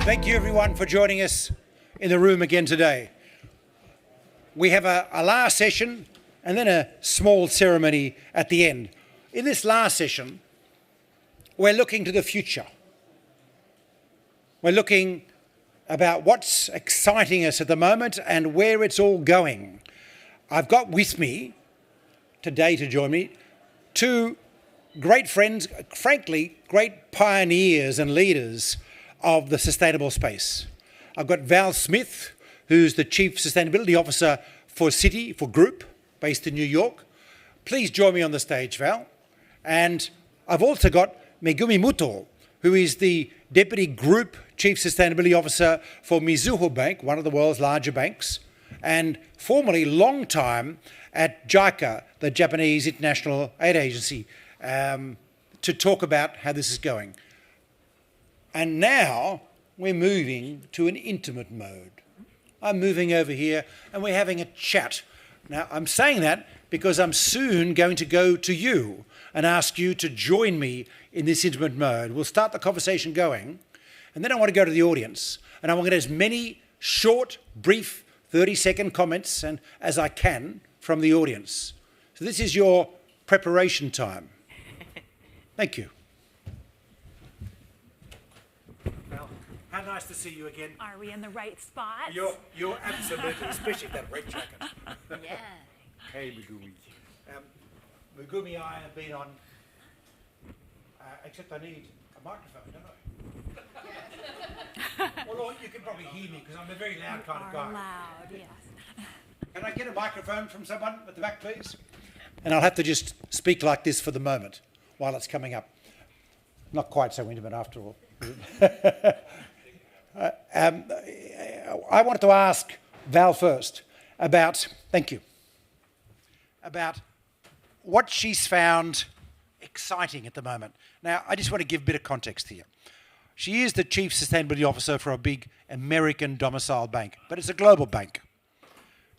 Thank you everyone for joining us in the room again today. We have a last session and then a small ceremony at the end. In this last session, we're looking to the future. We're looking about what's exciting us at the moment and where it's all going. I've got with me today to join me two great friends, frankly, great pioneers and leaders of the sustainable space. I've got Val Smith, who's the Chief Sustainability Officer for Citi, for Group, based in New York. Please join me on the stage, Val. And I've also got Megumi Muto, who is the Deputy Group Chief Sustainability Officer for Mizuho Bank, one of the world's larger banks, and formerly long time at JICA, the Japanese International Aid Agency, to talk about how this is going. And now we're moving to an intimate mode. I'm moving over here and we're having a chat. Now, I'm saying that because I'm soon going to go to you and ask you to join me in this intimate mode. We'll start the conversation going, and then I want to go to the audience, and I want to get as many short, brief, 30-second comments as I can from the audience. So this is your preparation time. Thank you. Well, how nice to see you again. Are we in the right spot? You're absolutely, especially that red jacket. Yeah. Hey, Megumi. Megumi and I have been on, except I need a microphone, don't I? Well, you can probably hear me because I'm a very loud kind of guy. Loud, yes. Can I get a microphone from someone at the back, please? And I'll have to just speak like this for the moment while it's coming up. Not quite so intimate after all. I wanted to ask Val first about, thank you, about what she's found exciting at the moment. Now, I just want to give a bit of context here. She is the Chief Sustainability Officer for a big American domiciled bank, but it's a global bank.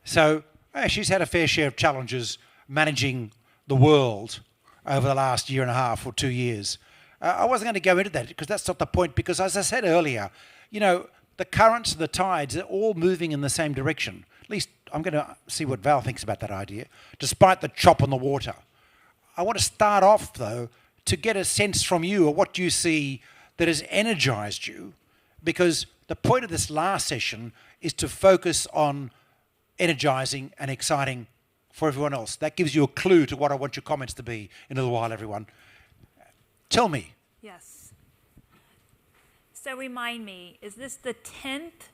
So she's had a fair share of challenges managing the world over the last year and a half or 2 years. I wasn't going to go into that because that's not the point, because as I said earlier, you know, the currents and the tides are all moving in the same direction. At least I'm going to see what Val thinks about that idea, despite the chop on the water. I want to start off, though, to get a sense from you of what you see that has energized you, because the point of this last session is to focus on energizing and exciting for everyone else. That gives you a clue to what I want your comments to be in a little while, everyone. Tell me. Yes. So remind me, is this the 10th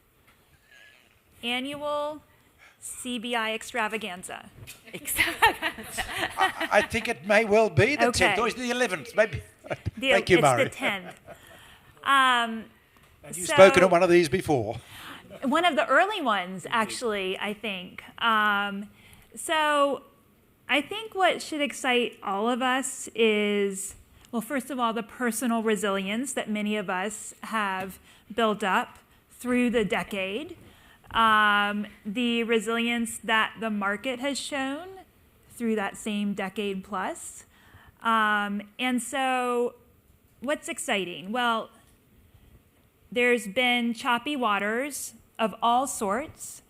annual CBI extravaganza? I think it may well be the Okay. 10th, or is it the 11th? Maybe. Thank you, it's Murray. the 10th. And you've spoken at one of these before. One of the early ones, actually, I think. So I think what should excite all of us is, well, first of all, the personal resilience that many of us have built up through the decade, the resilience that the market has shown through that same decade plus. And so what's exciting? Well, there's been choppy waters of all sorts,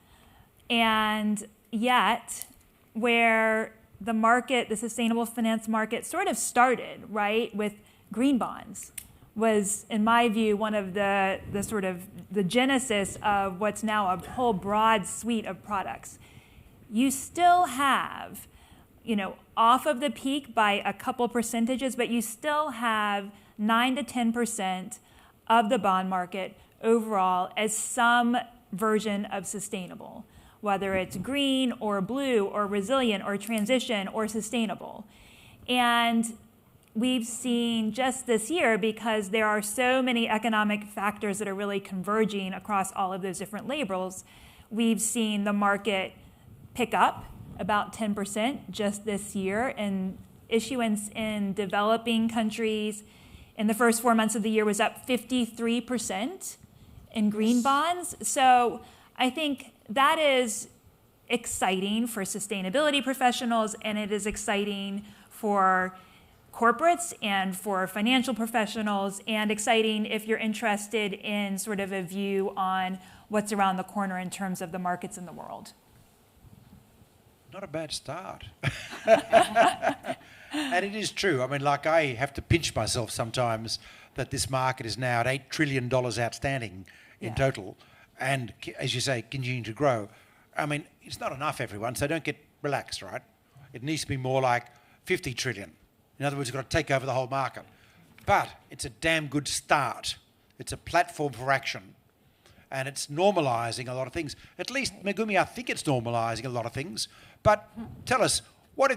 and yet where the market, the sustainable finance market, sort of started, right, with green bonds, was, in my view, one of the sort of the genesis of what's now a whole broad suite of products. You still have, you know, off of the peak by a couple percentages, but you still have 9 to 10% of the bond market overall as some version of sustainable, whether it's green or blue or resilient or transition or sustainable. And we've seen just this year, because there are so many economic factors that are really converging across all of those different labels, we've seen the market pick up about 10% just this year, and issuance in developing countries in the first 4 months of the year was up 53% in green bonds. So I think that is exciting for sustainability professionals, and it is exciting for corporates and for financial professionals, and exciting if you're interested in sort of a view on what's around the corner in terms of the markets in the world. Not a bad start. And it is true. I mean, like, I have to pinch myself sometimes that this market is now at $8 trillion outstanding in total, and as you say, continuing to grow. I mean, it's not enough, everyone, so don't get relaxed, right? It needs to be more like 50 trillion. In other words, you've got to take over the whole market. But it's a damn good start. It's a platform for action. And it's normalising a lot of things. At least, Megumi, I think it's normalising a lot of things. But tell us, what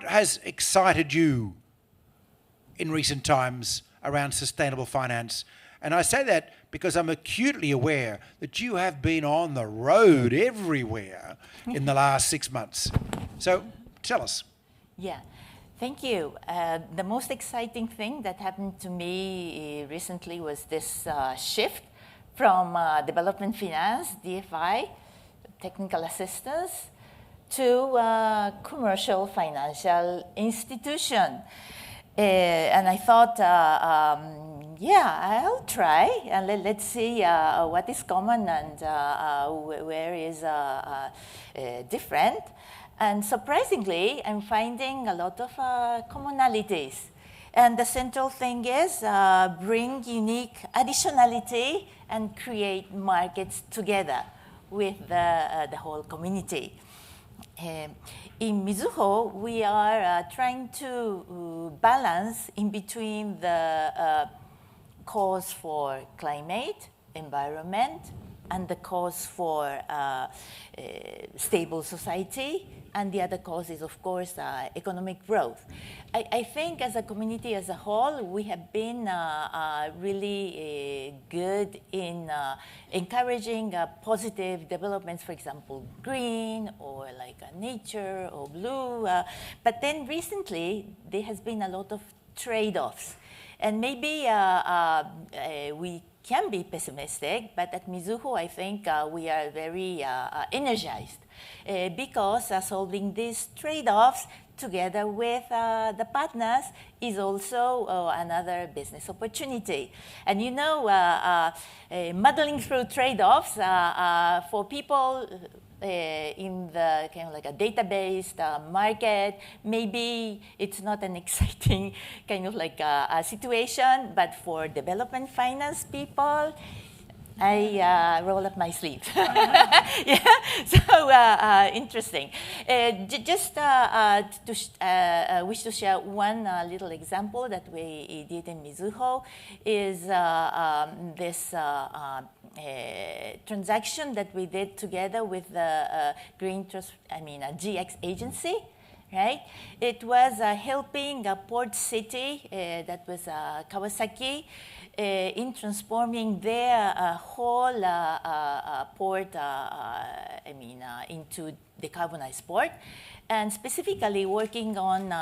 has excited you in recent times around sustainable finance? And I say that because I'm acutely aware that you have been on the road everywhere in the last 6 months. So tell us. Yeah, thank you. The most exciting thing that happened to me recently was this shift from development finance, DFI, technical assistance, to commercial financial institution. And I thought, yeah, I'll try, and let's see what is common and where is different. And surprisingly, I'm finding a lot of commonalities. And the central thing is bring unique additionality and create markets together with the whole community. In Mizuho, we are trying to balance in between the cause for climate, environment, and the cause for stable society, and the other cause is, of course, economic growth. I think as a community as a whole, we have been really good in encouraging positive developments, for example, green or like nature or blue. But then recently, there has been a lot of trade-offs. And maybe we can be pessimistic, but at Mizuho, I think we are very energized because solving these trade-offs together with the partners is also another business opportunity. And you know, muddling through trade-offs for people in the kind of like a database market, maybe it's not an exciting kind of like a situation, but for development finance people, I roll up my sleeves. Yeah, so interesting. Just wish to share one little example that we did in Mizuho is this transaction that we did together with the GX agency. Right? It was helping Port City, that was Kawasaki, in transforming their whole port, into decarbonized port, and specifically working on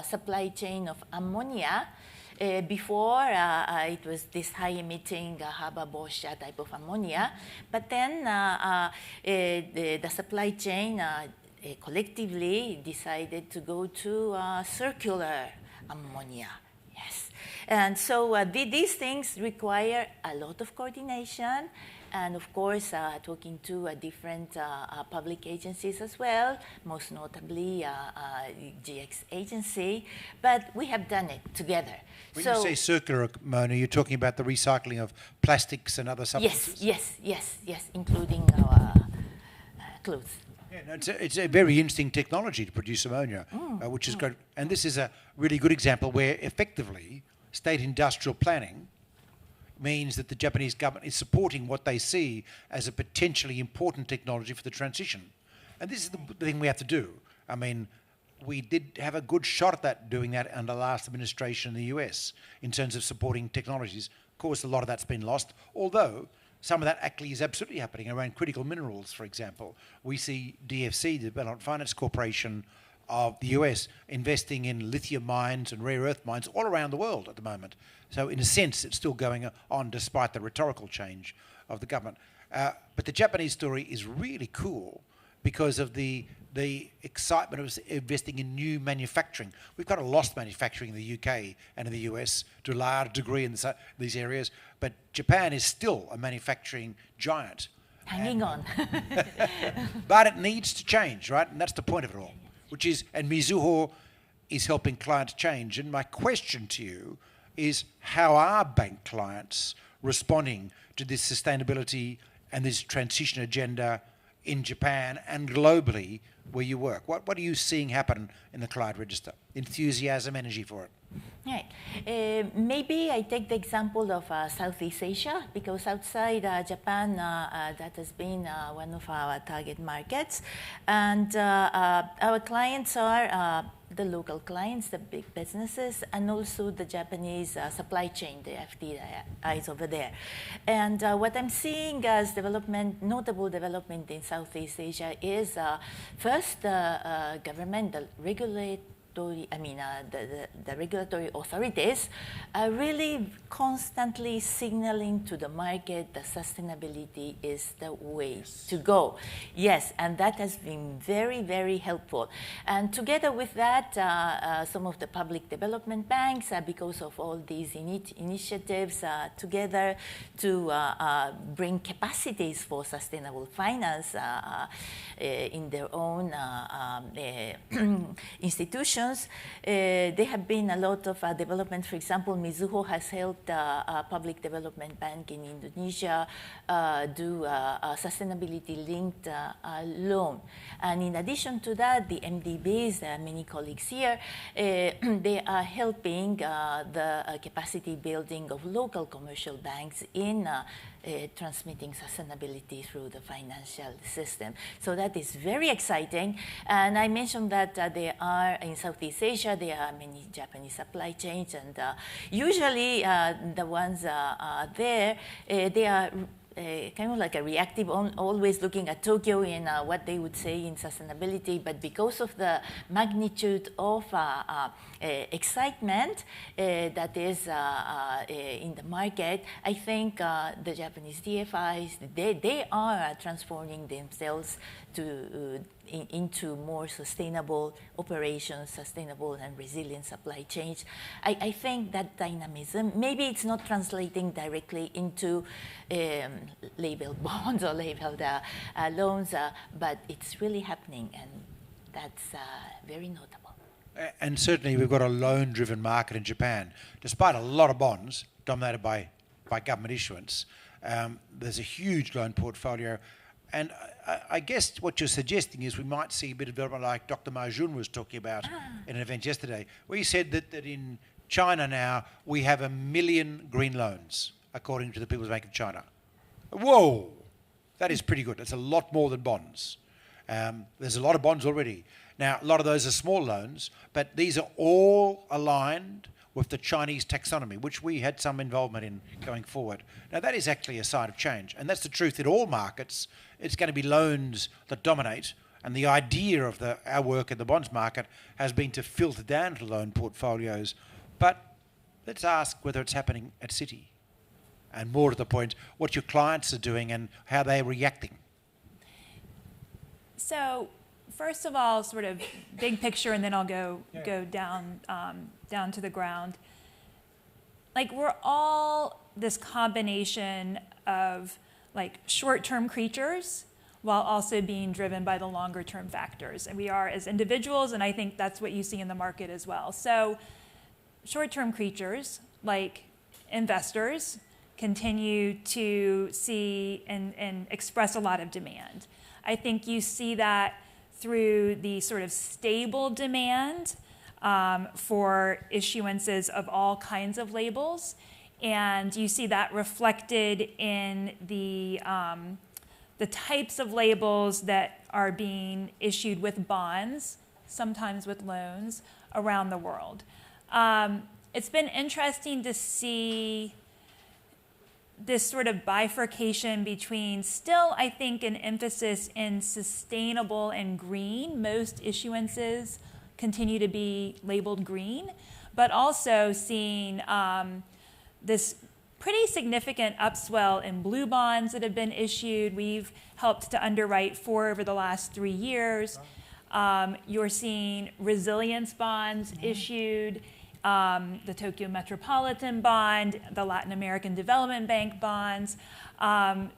supply chain of ammonia. Before, it was this high-emitting Haber-Bosch type of ammonia, but then the supply chain collectively decided to go to circular ammonia. Yes. And so these things require a lot of coordination and, of course, talking to different public agencies as well, most notably GX agency. But we have done it together. When you say circular ammonia, you're talking about the recycling of plastics and other substances? Yes, including our clothes. Yeah, no, it's a very interesting technology to produce ammonia, which is good. And this is a really good example where effectively state industrial planning means that the Japanese government is supporting what they see as a potentially important technology for the transition. And this is the thing we have to do. I mean, we did have a good shot at that, doing that under the last administration in the US in terms of supporting technologies. Of course, a lot of that's been lost, although some of that actually is absolutely happening around critical minerals, for example. We see DFC, the Development Finance Corporation of the US, investing in lithium mines and rare earth mines all around the world at the moment. So in a sense, it's still going on despite the rhetorical change of the government. But the Japanese story is really cool because of the the excitement of investing in new manufacturing. We've got a lost manufacturing in the UK and in the US to a large degree in these areas, but Japan is still a manufacturing giant. Hanging on. But it needs to change, right? And that's the point of it all, which is, and Mizuho is helping clients change. And my question to you is, how are bank clients responding to this sustainability and this transition agenda in Japan and globally where you work? What are you seeing happen in the client register? Enthusiasm, energy for it? Right. Maybe I take the example of Southeast Asia, because outside Japan, that has been one of our target markets. And our clients are the local clients, the big businesses, and also the Japanese supply chain, the FDIs over there. And what I'm seeing as notable development in Southeast Asia is first government, the regulatory authorities are really constantly signaling to the market that sustainability is the way to go. Yes, and that has been very, very helpful. And together with that, some of the public development banks, because of all these initiatives together to bring capacities for sustainable finance in their own institutions, there have been a lot of development. For example, Mizuho has helped a public development bank in Indonesia do a sustainability-linked loan. And in addition to that, the MDBs, many colleagues here, they are helping the capacity building of local commercial banks in transmitting sustainability through the financial system. So that is very exciting. And I mentioned that there are, in Southeast Asia, there are many Japanese supply chains, and usually the ones there, they are kind of like a reactive, always looking at Tokyo in what they would say in sustainability. But because of the magnitude of excitement that is in the market, I think the Japanese DFIs, they are transforming themselves into more sustainable operations, sustainable and resilient supply chains. I think that dynamism, maybe it's not translating directly into labeled bonds or labeled loans, but it's really happening, and that's very notable. And certainly we've got a loan-driven market in Japan. Despite a lot of bonds dominated by government issuance, there's a huge loan portfolio. And I guess what you're suggesting is we might see a bit of development like Dr. Majun was talking about in an event yesterday, where he said that in China now we have 1 million green loans, according to the People's Bank of China. Whoa! That is pretty good. That's a lot more than bonds. There's a lot of bonds already. Now, a lot of those are small loans, but these are all aligned with the Chinese taxonomy, which we had some involvement in going forward. Now, that is actually a sign of change, and that's the truth in all markets. It's going to be loans that dominate, and the idea of our work in the bonds market has been to filter down to loan portfolios. But let's ask whether it's happening at Citi, and more to the point, what your clients are doing and how they're reacting. So, first of all, sort of big picture, and then I'll go down to the ground. Like, we're all this combination of like short-term creatures while also being driven by the longer-term factors. And we are as individuals, and I think that's what you see in the market as well. So short-term creatures, like investors, continue to see and express a lot of demand. I think you see that through the sort of stable demand for issuances of all kinds of labels. And you see that reflected in the types of labels that are being issued with bonds, sometimes with loans, around the world. It's been interesting to see this sort of bifurcation between still, I think, an emphasis in sustainable and green. Most issuances continue to be labeled green, but also seeing this pretty significant upswell in blue bonds that have been issued. We've helped to underwrite 4 over the last 3 years. You're seeing resilience bonds issued, the Tokyo Metropolitan Bond, the Latin American Development Bank bonds.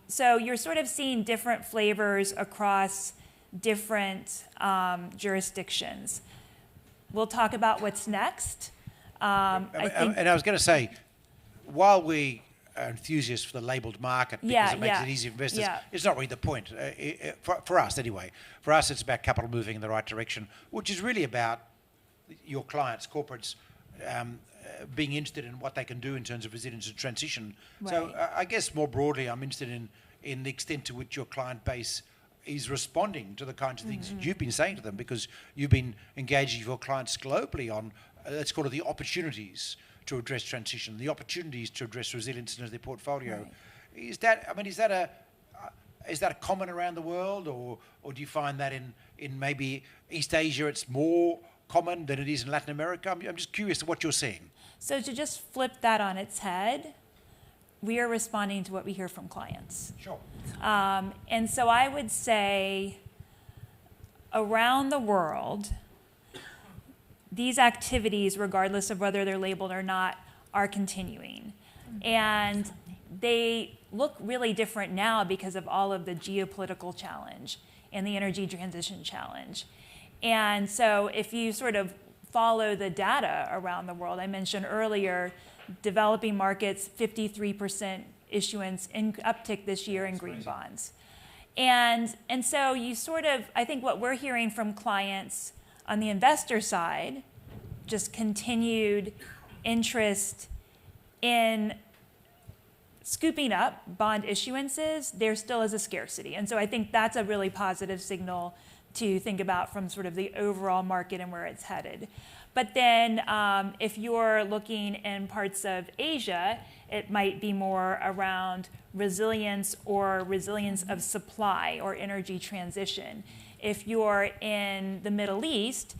So you're sort of seeing different flavors across different jurisdictions. We'll talk about what's next. And I was going to say, while we are enthusiasts for the labelled market because it makes it easy for investors, it's not really the point. For us, anyway. For us, it's about capital moving in the right direction, which is really about your clients, corporates, being interested in what they can do in terms of resilience and transition. Right. So I guess more broadly, I'm interested in the extent to which your client base is responding to the kinds of things you've been saying to them, because you've been engaging with your clients globally on, let's call it, the opportunities to address transition, the opportunities to address resilience into their portfolio. Right. Is that a common around the world, or do you find that in maybe East Asia it's more common than it is in Latin America? I'm just curious to what you're seeing. So to just flip that on its head, we are responding to what we hear from clients. Sure. And so I would say around the world, these activities, regardless of whether they're labeled or not, are continuing. And they look really different now because of all of the geopolitical challenge and the energy transition challenge. And so if you sort of follow the data around the world, I mentioned earlier, developing markets, 53% issuance in uptick this year in green bonds. And so you sort of, I think what we're hearing from clients on the investor side, just continued interest in scooping up bond issuances. There still is a scarcity. And so I think that's a really positive signal to think about from sort of the overall market and where it's headed. But then if you're looking in parts of Asia, it might be more around resilience or resilience of supply or energy transition. If you're in the Middle East,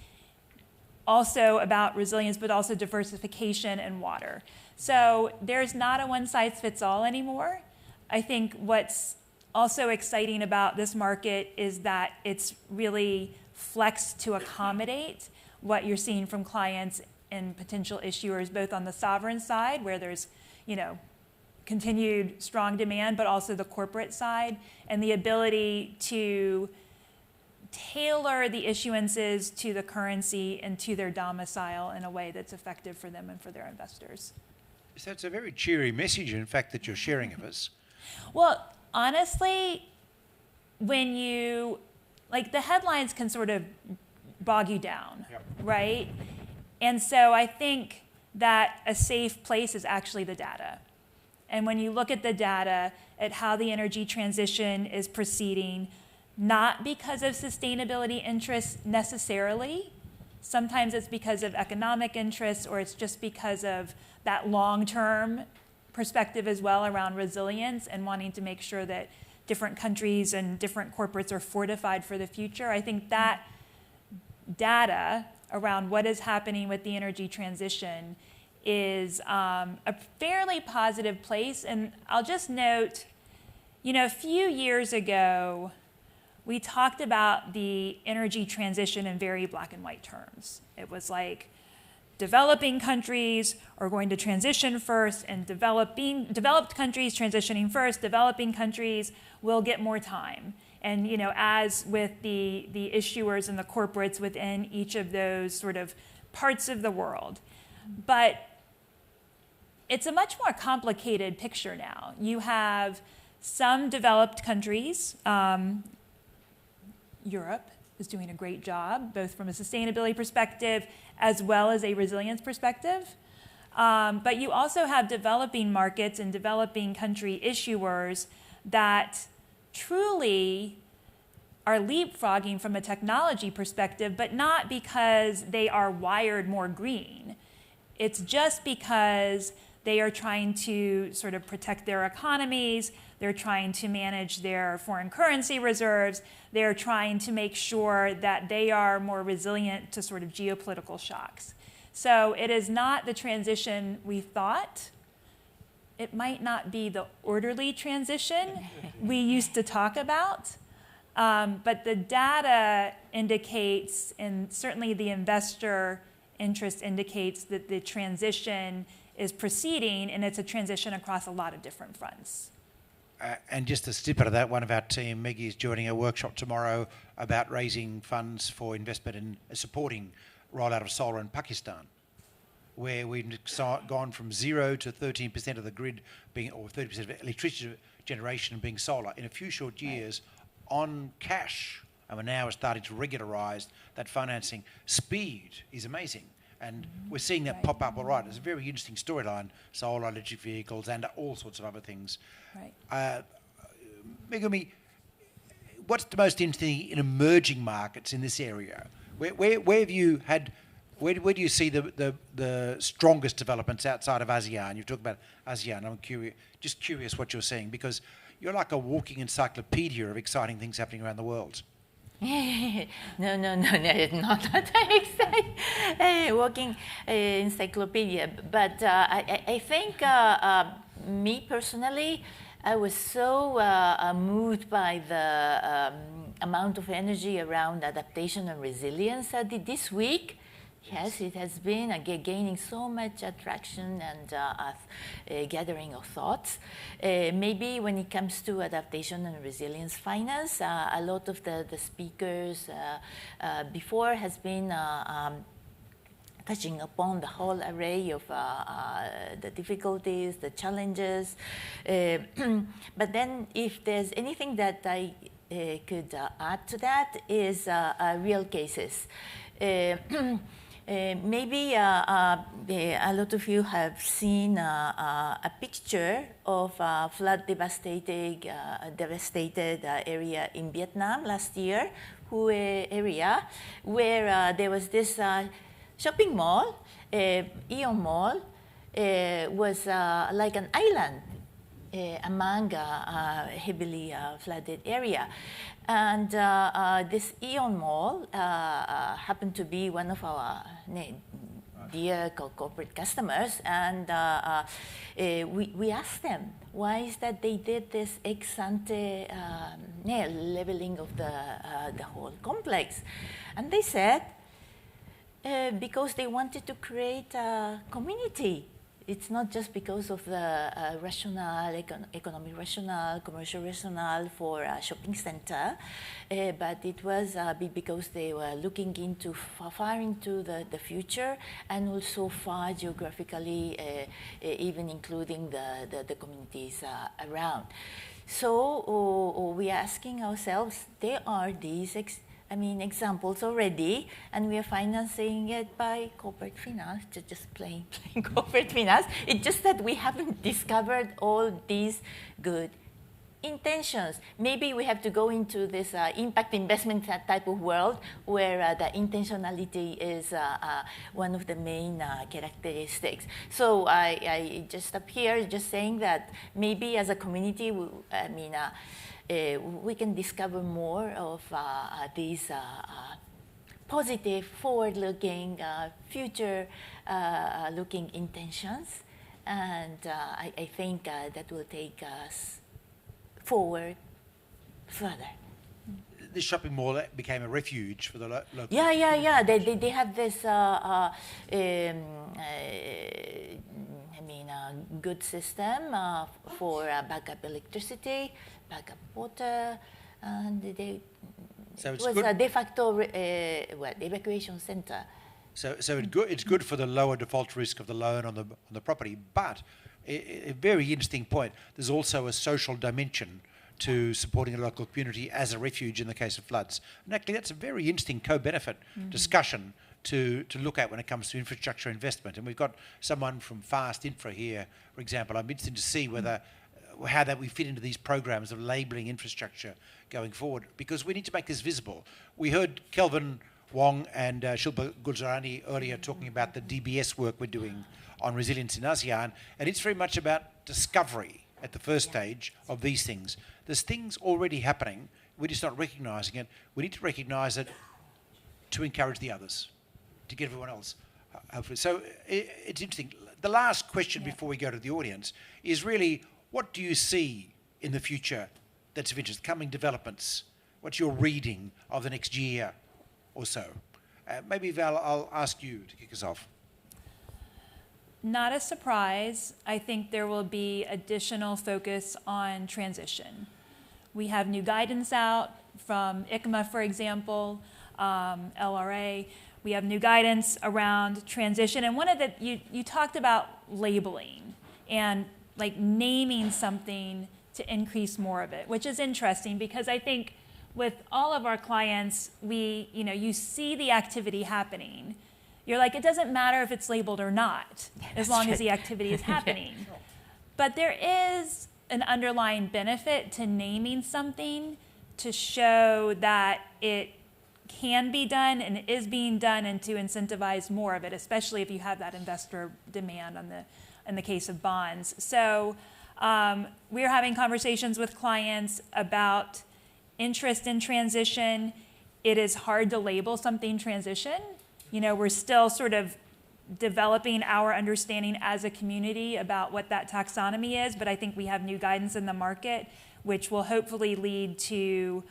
also about resilience, but also diversification and water. So there's not a one-size-fits-all anymore. I think what's also exciting about this market is that it's really flexed to accommodate what you're seeing from clients and potential issuers, both on the sovereign side, where there's, continued strong demand, but also the corporate side, and the ability to tailor the issuances to the currency and to their domicile in a way that's effective for them and for their investors. So it's a very cheery message, in fact, that you're sharing with us. Well, honestly, when you, the headlines can sort of bog you down, right? And so I think that a safe place is actually the data. And when you look at the data, at how the energy transition is proceeding, not because of sustainability interests necessarily. Sometimes it's because of economic interests, or it's just because of that long-term perspective as well around resilience and wanting to make sure that different countries and different corporates are fortified for the future. I think that data around what is happening with the energy transition is a fairly positive place. And I'll just note, a few years ago, we talked about the energy transition in very black and white terms. It was like developing countries are going to transition first, and developed countries transitioning first, developing countries will get more time. And as with the issuers and the corporates within each of those sort of parts of the world. But it's a much more complicated picture now. You have some developed countries, Europe is doing a great job, both from a sustainability perspective as well as a resilience perspective. But you also have developing markets and developing country issuers that truly are leapfrogging from a technology perspective, but not because they are wired more green. It's just because they are trying to sort of protect their economies. They're trying to manage their foreign currency reserves. They're trying to make sure that they are more resilient to sort of geopolitical shocks. So it is not the transition we thought. It might not be the orderly transition we used to talk about. But the data indicates, and certainly the investor interest indicates, that the transition is proceeding, and it's a transition across a lot of different fronts. And just a snippet of that, one of our team, Meggie, is joining a workshop tomorrow about raising funds for investment in supporting rollout of solar in Pakistan, where we've gone from 0 to 13% of the grid being, or 30% of electricity generation being solar in a few short years on cash. And we're now starting to regularise that financing. Speed is amazing. And we're seeing that pop up all right. It's a very interesting storyline, solar, electric vehicles, and all sorts of other things. Right. Megumi, what's the most interesting in emerging markets in this area? Where have you had, where do you see the strongest developments outside of ASEAN? You've talked about ASEAN. I'm just curious what you're seeing, because you're like a walking encyclopedia of exciting things happening around the world. No, not that exciting. Walking encyclopedia. But I think me personally, I was so moved by the amount of energy around adaptation and resilience this week. Yes, it has been gaining so much attraction and gathering of thoughts. Maybe when it comes to adaptation and resilience finance, a lot of the speakers before has been touching upon the whole array of the difficulties, the challenges. But then if there's anything that I could add to that is real cases. Maybe a lot of you have seen a picture of a flood devastated area in Vietnam last year, Hue area, where there was this shopping mall, Aeon Mall, was like an island among a heavily flooded area. And this Aeon Mall happened to be one of our dear corporate customers, and we asked them, why is that they did this ex-ante leveling of the whole complex? And they said, because they wanted to create a community. It's not just because of the rationale, economic rationale, commercial rationale for a shopping center, but it was because they were looking into far into the future, and also far geographically, even including the communities around. So we are asking ourselves, there are these examples already, and we are financing it by corporate finance, just plain corporate finance. It's just that we haven't discovered all these good intentions. Maybe we have to go into this impact investment type of world where the intentionality is one of the main characteristics. So I just up here just saying that maybe as a community, we can discover more of these positive, forward-looking, future-looking intentions, and I think that will take us forward further. This shopping mall became a refuge for the local. Yeah. They have this. Good system for backup electricity, backup water, and So it's was good. a de facto evacuation center. So it's good for the lower default risk of the loan on the property, but a very interesting point. There's also a social dimension to supporting a local community as a refuge in the case of floods. And actually, that's a very interesting co-benefit discussion to look at when it comes to infrastructure investment. And we've got someone from Fast Infra here, for example. I'm interested to see how that we fit into these programs of labelling infrastructure going forward, because we need to make this visible. We heard Kelvin Wong and Shilpa Gulzarani earlier talking about the DBS work we're doing on resilience in ASEAN, and it's very much about discovery at the first stage of these things. There's things already happening, we're just not recognising it. We need to recognise it to encourage the others, to get everyone else, hopefully. So it's interesting. The last question before we go to the audience is really, what do you see in the future that's of interest, coming developments what's your reading of the next year or so? Maybe Val, I'll ask you to kick us off. Not a surprise. I think there will be additional focus on transition. We have new guidance out from ICMA, for example, LRA. We have new guidance around transition. And one of the, you talked about labeling and like naming something to increase more of it, which is interesting because I think with all of our clients, you see the activity happening. You're like, it doesn't matter if it's labeled or not, as long as the activity is happening. But there is an underlying benefit to naming something to show that it can be done and is being done and to incentivize more of it, especially if you have that investor demand in the case of bonds. So we're having conversations with clients about interest in transition. It is hard to label something transition. We're still sort of developing our understanding as a community about what that taxonomy is, but I think we have new guidance in the market, which will hopefully lead to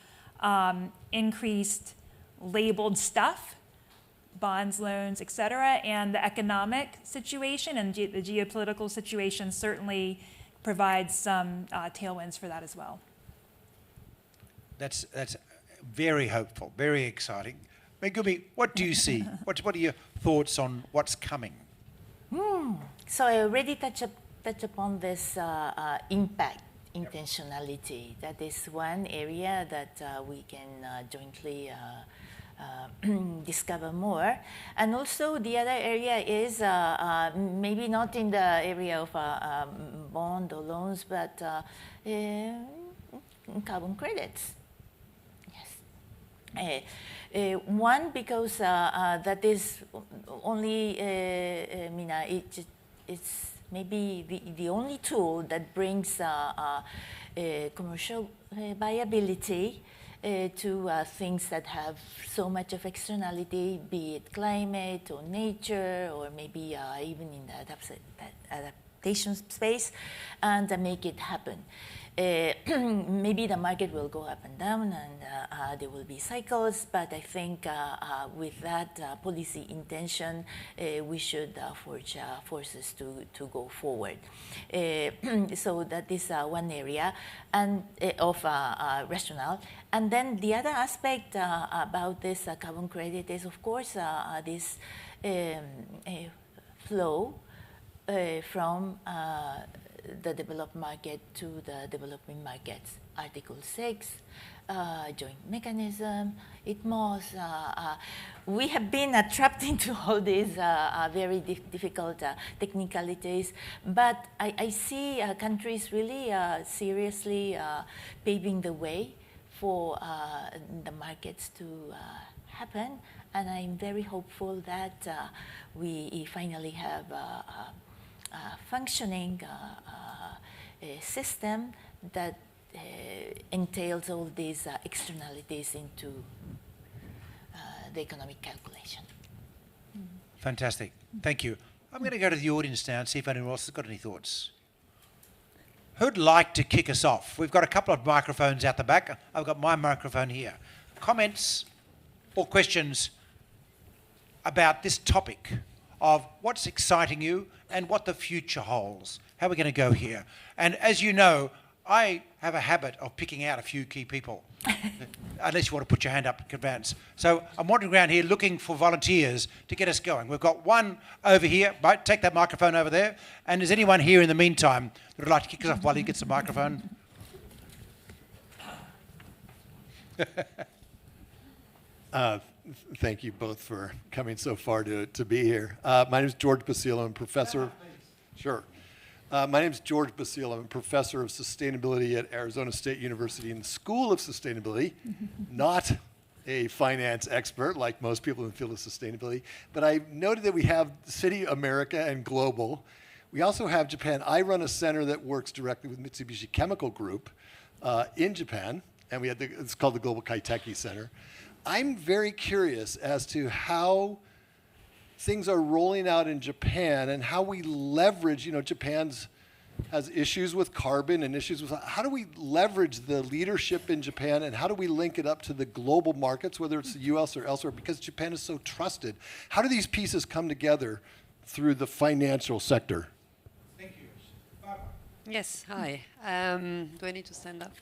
increased labeled stuff, bonds, loans, et cetera, and the economic situation and the geopolitical situation certainly provides some tailwinds for that as well. That's very hopeful, very exciting. Megumi, what do you see? What are your thoughts on what's coming? So I already touched upon this impact intentionality. That is one area that we can jointly discover more. And also the other area is maybe not in the area of bond or loans, but carbon credits. Yes. One, because that is only, it's maybe the only tool that brings commercial viability to things that have so much of externality, be it climate or nature, or maybe even in the adaptation space, and make it happen. Maybe the market will go up and down and there will be cycles, but I think with that policy intention, we should forge forces to go forward. So that is one area and of rationale. And then the other aspect about this carbon credit is, of course, this flow from the developed market to the developing markets. Article 6, joint mechanism, ITMOS. We have been trapped into all these very difficult technicalities, but I see countries really seriously paving the way for the markets to happen, and I'm very hopeful that we finally have functioning system that entails all these externalities into the economic calculation. Fantastic. Thank you. I'm going to go to the audience now and see if anyone else has got any thoughts. Who'd like to kick us off? We've got a couple of microphones out the back. I've got my microphone here. Comments or questions about this topic of what's exciting you and what the future holds. How are we going to go here? And as you know, I have a habit of picking out a few key people, unless you want to put your hand up in advance. So I'm wandering around here looking for volunteers to get us going. We've got one over here. Right, take that microphone over there. And is anyone here in the meantime that would like to kick us off while he gets the microphone? Thank you both for coming so far to be here. My name is George Basile. I'm a professor. Sure. My name is George Basile. I'm a professor of sustainability at Arizona State University in the School of Sustainability, not a finance expert like most people in the field of sustainability. But I noted that we have Citi America and Global. We also have Japan. I run a center that works directly with Mitsubishi Chemical Group in Japan, and it's called the Global Kaiteki Center. I'm very curious as to how things are rolling out in Japan and how we leverage, Japan's has issues with carbon and issues with how do we leverage the leadership in Japan and how do we link it up to the global markets, whether it's the US or elsewhere, because Japan is so trusted. How do these pieces come together through the financial sector? Thank you. Barbara. Yes, hi. Do I need to stand up?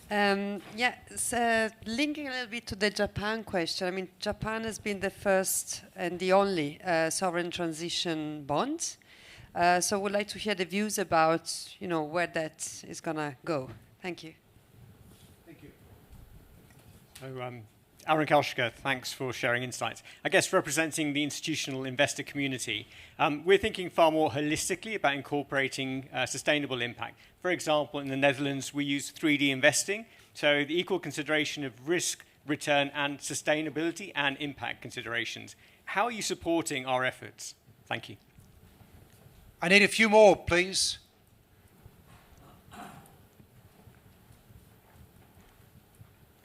Yeah, so linking a little bit to the Japan question, I mean, Japan has been the first and the only sovereign transition bond. So we'd like to hear the views about, where that is going to go. Thank you. Thank you. So, Aaron Kalshka, thanks for sharing insights. I guess representing the institutional investor community, we're thinking far more holistically about incorporating sustainable impact. For example, in the Netherlands, we use 3D investing, so the equal consideration of risk, return, and sustainability and impact considerations. How are you supporting our efforts? Thank you. I need a few more, please.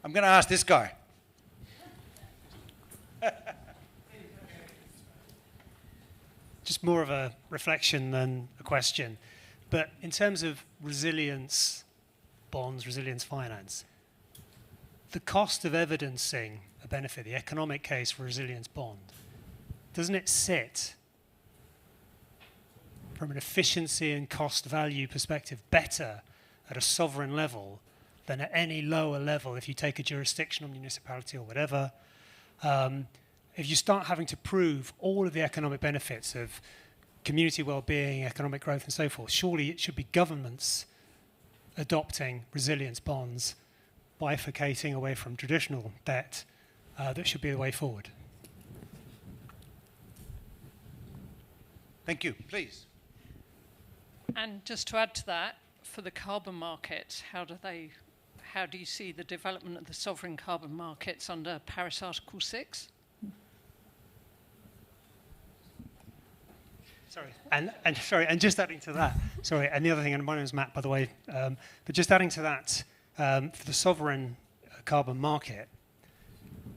I'm going to ask this guy. Just more of a reflection than a question. But in terms of resilience bonds, resilience finance, the cost of evidencing a benefit, the economic case for a resilience bond, doesn't it sit from an efficiency and cost value perspective better at a sovereign level than at any lower level if you take a jurisdictional municipality or whatever? If you start having to prove all of the economic benefits of community well-being, economic growth and so forth, surely it should be governments adopting resilience bonds, bifurcating away from traditional debt. That should be the way forward. Thank you. Please. And just to add to that, for the carbon markets, how do you see the development of the sovereign carbon markets under Paris Article 6? And just adding to that, and the other thing, and my name is Matt, by the way, but just adding to that, for the sovereign carbon market,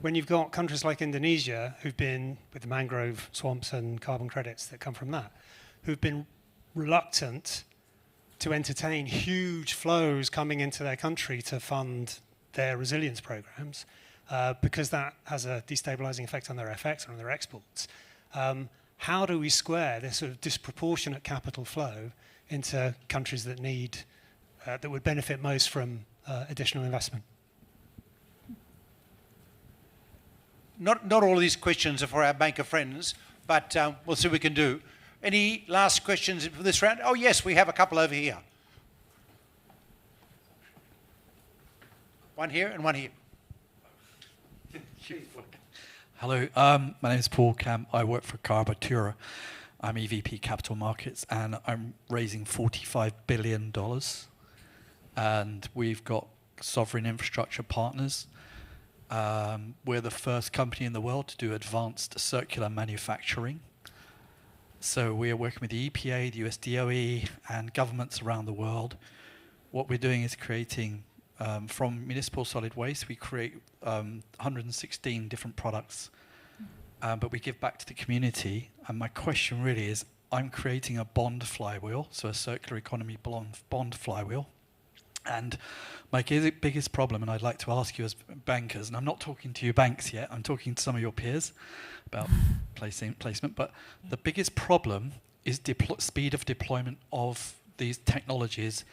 when you've got countries like Indonesia, who've been, with the mangrove swamps and carbon credits that come from that, who've been reluctant to entertain huge flows coming into their country to fund their resilience programs, because that has a destabilizing effect on their FX and on their exports. How do we square this sort of disproportionate capital flow into countries that need, that would benefit most from additional investment? Not all of these questions are for our banker friends, but we'll see what we can do. Any last questions for this round? Oh, yes, we have a couple over here. One here and one here. Hello, my name is Paul Camp. I work for Carbatura. I'm EVP Capital Markets, and I'm raising $45 billion. And we've got sovereign infrastructure partners. We're the first company in the world to do advanced circular manufacturing. So we are working with the EPA, the US DOE, and governments around the world. What we're doing is creating, from municipal solid waste, we create 116 different products, but we give back to the community. And my question really is, I'm creating a bond flywheel, so a circular economy bond flywheel. And my biggest problem, and I'd like to ask you as bankers, and I'm not talking to you banks yet, I'm talking to some of your peers about placement, but the biggest problem is speed of deployment of these technologies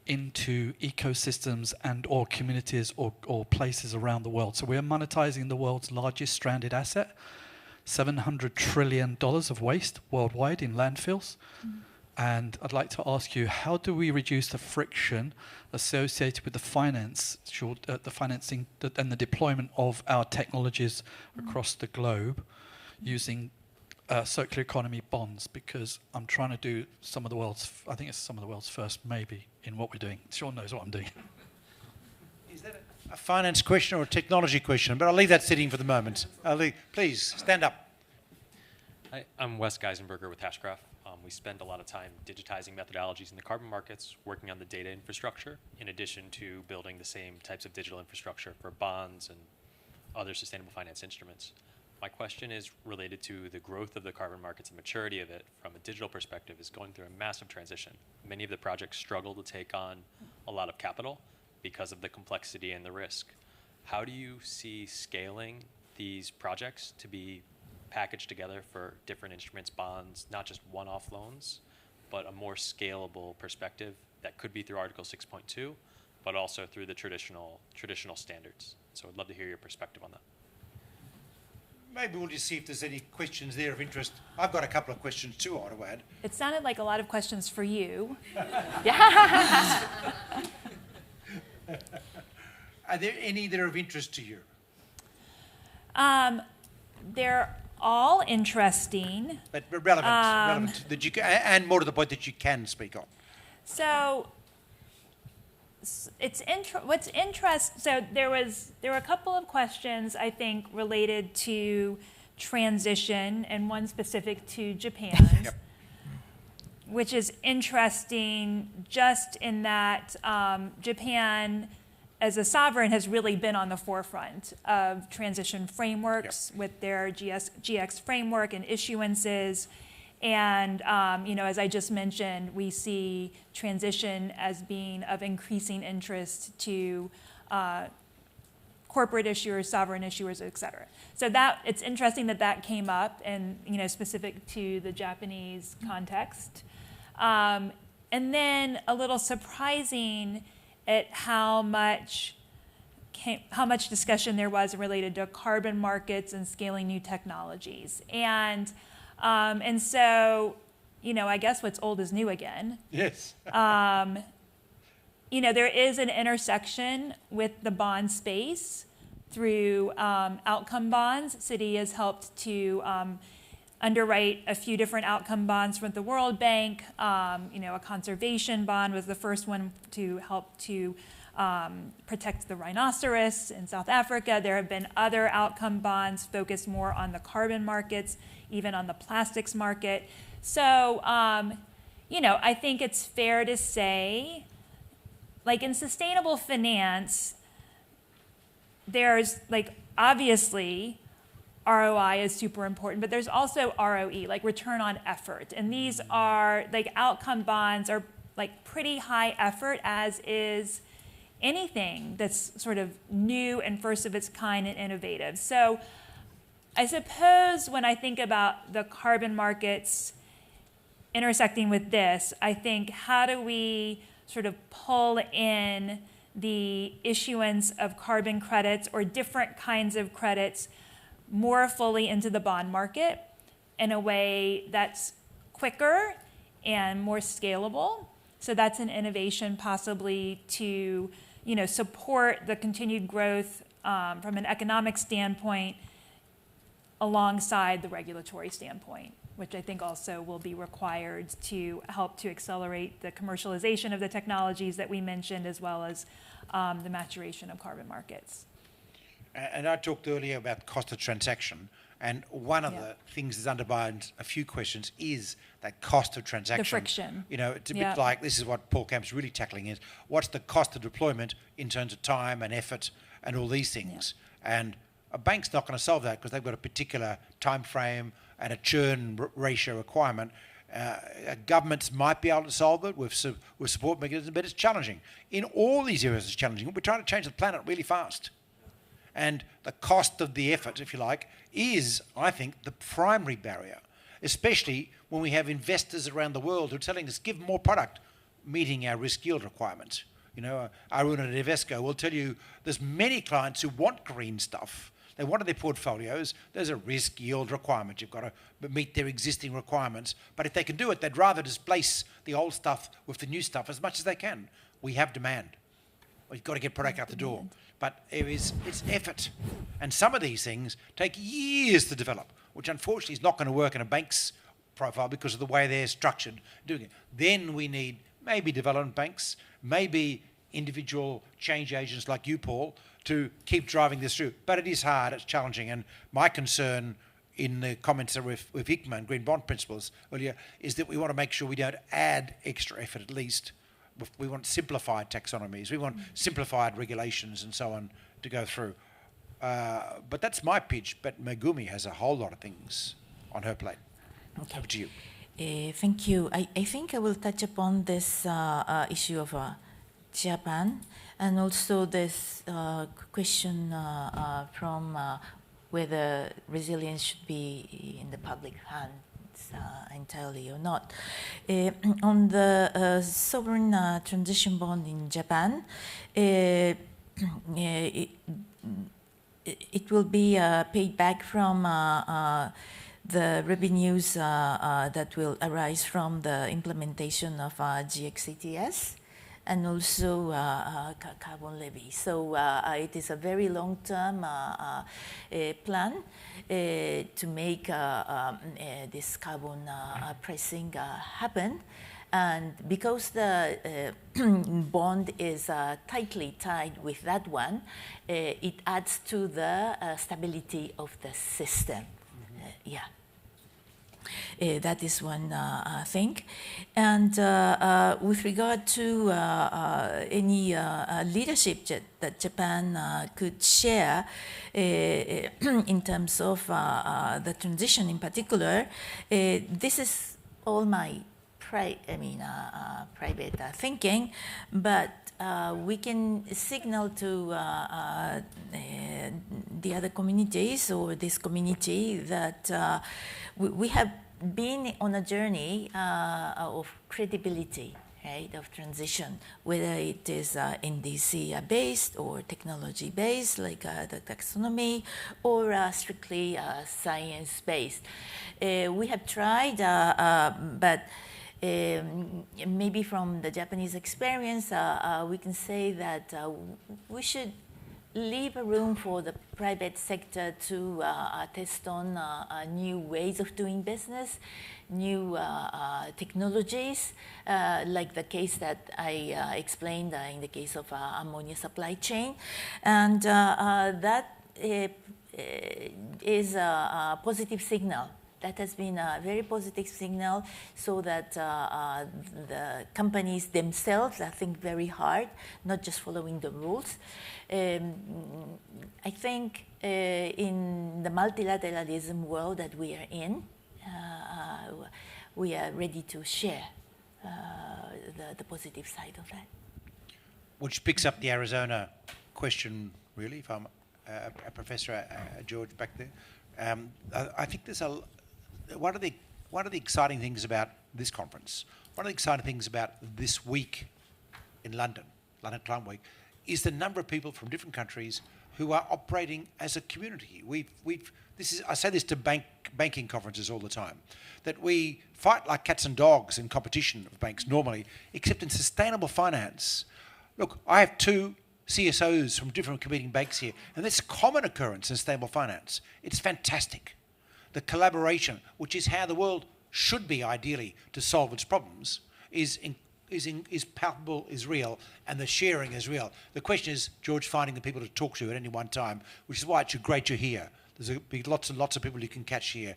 into ecosystems and or communities or places around the world. So we're monetizing the world's largest stranded asset, $700 trillion of waste worldwide in landfills. And I'd like to ask you, how do we reduce the friction associated with the financing and the deployment of our technologies across the globe using circular economy bonds? Because I'm trying to do some of the world's first, maybe, in what we're doing. Sean knows what I'm doing. Is that a finance question or a technology question? But I'll leave that sitting for the moment. Please, stand up. Hi, I'm Wes Geisenberger with Hashgraph. We spend a lot of time digitizing methodologies in the carbon markets, working on the data infrastructure, in addition to building the same types of digital infrastructure for bonds and other sustainable finance instruments. My question is related to the growth of the carbon markets and maturity of it from a digital perspective is going through a massive transition. Many of the projects struggle to take on a lot of capital because of the complexity and the risk. How do you see scaling these projects to be packaged together for different instruments, bonds, not just one-off loans, but a more scalable perspective that could be through Article 6.2, but also through the traditional standards? So I'd love to hear your perspective on that. Maybe we'll just see if there's any questions there of interest. I've got a couple of questions too, I want to add. It sounded like a lot of questions for you. Are there any that are of interest to you? They're all interesting. But relevant that you can, and more to the point that you can speak on. So what's interesting. So there were a couple of questions I think related to transition, and one specific to Japan, Yep. which is interesting just in that Japan, as a sovereign, has really been on the forefront of transition frameworks with their GX framework and issuances. And, as I just mentioned, we see transition as being of increasing interest to corporate issuers, sovereign issuers, et cetera. So it's interesting that came up and, specific to the Japanese context. And then a little surprising at how much discussion there was related to carbon markets and scaling new technologies. And so, I guess what's old is new again. Yes. There is an intersection with the bond space through outcome bonds. Citi has helped to underwrite a few different outcome bonds from the World Bank. A conservation bond was the first one to help to protect the rhinoceros in South Africa. There have been other outcome bonds focused more on the carbon markets, even on the plastics market. So, I think it's fair to say, like in sustainable finance, there's obviously ROI is super important, but there's also ROE, like return on effort. And these are, outcome bonds are pretty high effort, as is anything that's sort of new and first of its kind and innovative. So I suppose when I think about the carbon markets intersecting with this, I think, how do we sort of pull in the issuance of carbon credits or different kinds of credits more fully into the bond market in a way that's quicker and more scalable? So that's an innovation possibly to, support the continued growth from an economic standpoint alongside the regulatory standpoint, which I think also will be required to help to accelerate the commercialization of the technologies that we mentioned, as well as the maturation of carbon markets. And I talked earlier about cost of transaction, and one of the things that underlines a few questions is that cost of transaction. The friction. It's a bit like, this is what Paul Camp's really tackling, is what's the cost of deployment in terms of time and effort and all these things. And a bank's not going to solve that because they've got a particular time frame and a churn ratio requirement. Governments might be able to solve it with support mechanisms, but it's challenging. In all these areas it's challenging. We're trying to change the planet really fast. And the cost of the effort, if you like, is, I think, the primary barrier, especially when we have investors around the world who are telling us, give more product, meeting our risk yield requirements. Arun at Invesco will tell you there's many clients who want green stuff. They want in their portfolios. There's a risk yield requirement. You've got to meet their existing requirements. But if they can do it, they'd rather displace the old stuff with the new stuff as much as they can. We have demand. We've got to get product out the door. But it's effort. And some of these things take years to develop, which unfortunately is not going to work in a bank's profile because of the way they're structured doing it. Then we need maybe development banks, maybe individual change agents like you, Paul, to keep driving this through. But it is hard, it's challenging. And my concern in the comments with ICMA and Green Bond Principles earlier is that we want to make sure we don't add extra effort at least. We want simplified taxonomies. We want simplified regulations and so on to go through. But that's my pitch. But Megumi has a whole lot of things on her plate. Okay. Over to you. Thank you. I think I will touch upon this issue of Japan, and also this question from whether resilience should be in the public hands entirely or not. On the sovereign transition bond in Japan, it will be paid back from the revenues that will arise from the implementation of GXETS and also carbon levy. So it is a very long-term plan to make this carbon pricing happen. And because the bond is tightly tied with that one, it adds to the stability of the system. That is one thing. And with regard to any leadership that Japan could share in terms of the transition in particular, this is all my private thinking, but we can signal to the other communities or this community that we have been on a journey of credibility, right, of transition, whether it is NDC-based or technology-based, like the taxonomy, or strictly science-based. We have tried, but maybe from the Japanese experience, we can say that we should leave a room for the private sector to test on new ways of doing business, new technologies, like the case that I explained in the case of ammonia supply chain. And that is a positive signal. That has been a very positive signal, so that the companies themselves think very hard, not just following the rules. I think in the multilateralism world that we are in, we are ready to share the positive side of that. Which picks up the Arizona question, really, if I'm a Professor George back there. I think there's one of the exciting things about this conference, one of the exciting things about this week in London Climate Week, is the number of people from different countries who are operating as a community. I say this to banking conferences all the time, that we fight like cats and dogs in competition of banks normally, except in sustainable finance. Look, I have two CSOs from different competing banks here, and that's a common occurrence in sustainable finance. It's fantastic. The collaboration, which is how the world should be ideally to solve its problems, is palpable, is real, and the sharing is real. The question is, George, finding the people to talk to at any one time, which is why it's great you're here. There's lots and lots of people you can catch here.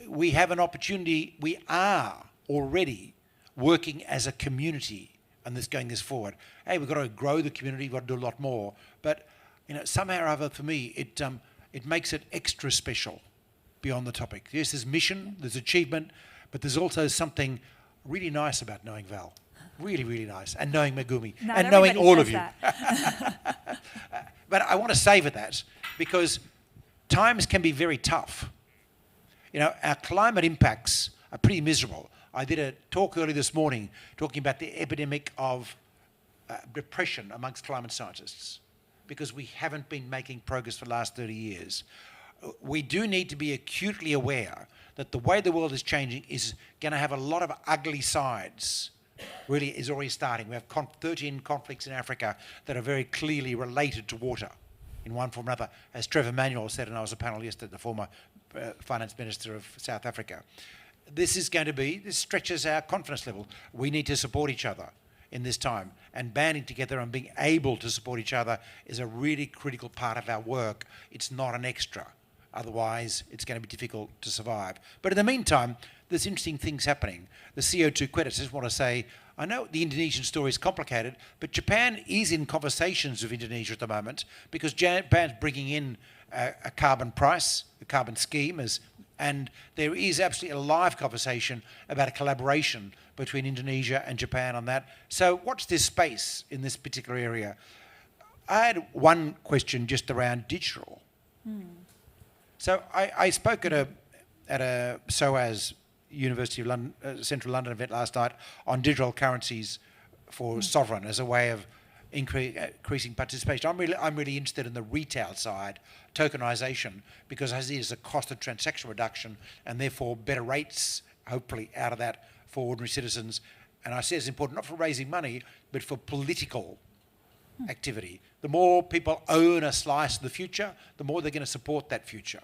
We have an opportunity. We are already working as a community, and this going this forward. Hey, we've got to grow the community. We've got to do a lot more. But somehow or other, for me, it makes it extra special. Beyond the topic. Yes, there's mission, there's achievement, but there's also something really nice about knowing Val. Really, really nice. And knowing Megumi. And knowing all of you. But I want to savor that because times can be very tough. Our climate impacts are pretty miserable. I did a talk early this morning talking about the epidemic of depression amongst climate scientists because we haven't been making progress for the last 30 years. We do need to be acutely aware that the way the world is changing is going to have a lot of ugly sides. Really is already starting. We have 13 conflicts in Africa that are very clearly related to water in one form or another. As Trevor Manuel said, and I was a panelist at the former Finance Minister of South Africa. This stretches our confidence level. We need to support each other in this time, and banding together and being able to support each other is a really critical part of our work. It's not an extra. Otherwise, it's going to be difficult to survive. But in the meantime, there's interesting things happening. The CO2 credits, I just want to say, I know the Indonesian story is complicated, but Japan is in conversations with Indonesia at the moment because Japan's bringing in a carbon price, a carbon scheme, and there is absolutely a live conversation about a collaboration between Indonesia and Japan on that. So watch this space in this particular area. I had one question just around digital. So I spoke at a SOAS University of London, Central London event last night on digital currencies for sovereign as a way of increasing participation. I'm really interested in the retail side, tokenization, because I see it as a cost of transaction reduction and therefore better rates, hopefully, out of that for ordinary citizens. And I see it's important not for raising money, but for political activity. The more people own a slice of the future, the more they're going to support that future.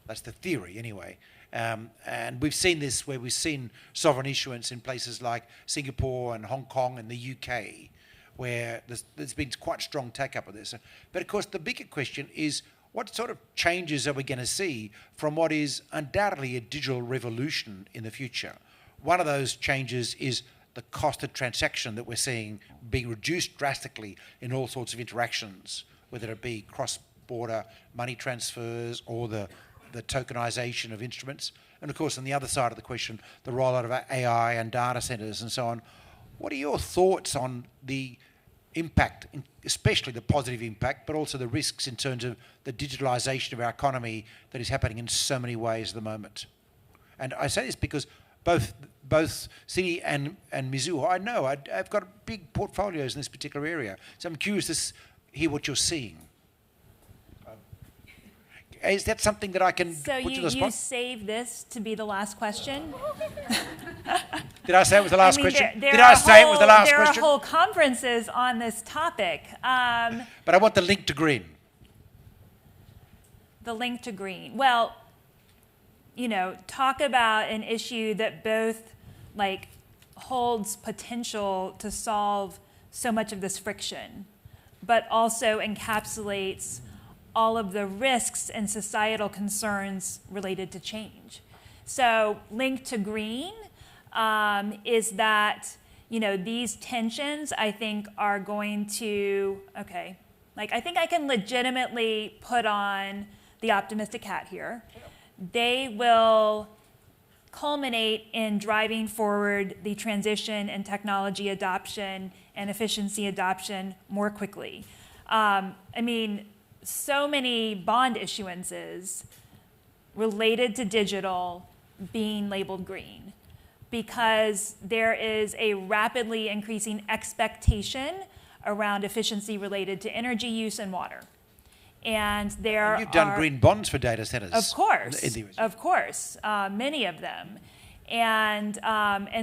That's the theory, anyway. And we've seen this where we've seen sovereign issuance in places like Singapore and Hong Kong and the UK, where there's been quite strong take-up of this. But of course, the bigger question is, what sort of changes are we going to see from what is undoubtedly a digital revolution in the future? One of those changes is the cost of transaction that we're seeing being reduced drastically in all sorts of interactions, whether it be cross-border money transfers or the tokenization of instruments. And of course, on the other side of the question, the rollout of AI and data centers and so on. What are your thoughts on the impact, especially the positive impact, but also the risks in terms of the digitalization of our economy that is happening in so many ways at the moment? And I say this because both Citi and Mizuho, I know, I've got big portfolios in this particular area. So I'm curious to hear what you're seeing. Is that something that I can put to the spot? So you saved this to be the last question? Did I say it was the last question? There Did I say it was the last question? There are whole conferences on this topic. But I want the link to green. The link to green. Well, talk about an issue that both holds potential to solve so much of this friction, but also encapsulates all of the risks and societal concerns related to change. So link to green is that, these tensions, I think, are going to, I think I can legitimately put on the optimistic hat here. They will culminate in driving forward the transition and technology adoption and efficiency adoption more quickly. So many bond issuances related to digital being labeled green because there is a rapidly increasing expectation around efficiency related to energy use and water. And you've done green bonds for data centers. Of course, many of them. And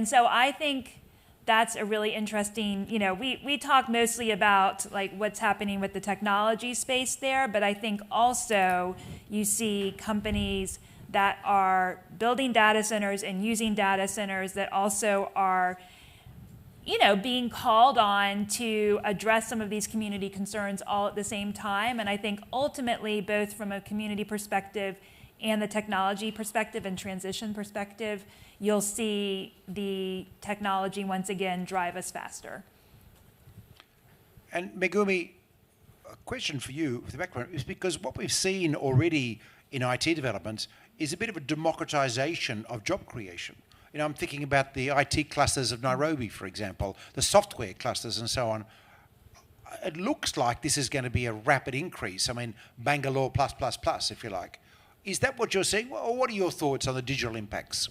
so I think that's a really interesting, we talk mostly about what's happening with the technology space there, but I think also you see companies that are building data centers and using data centers that also are, being called on to address some of these community concerns all at the same time. And I think ultimately, both from a community perspective and the technology perspective and transition perspective, you'll see the technology once again drive us faster. And Megumi, a question for you, for the background, is because what we've seen already in IT developments is a bit of a democratization of job creation. I'm thinking about the IT clusters of Nairobi, for example, the software clusters and so on. It looks like this is going to be a rapid increase. Bangalore plus, if you like. Is that what you're seeing? Or what are your thoughts on the digital impacts?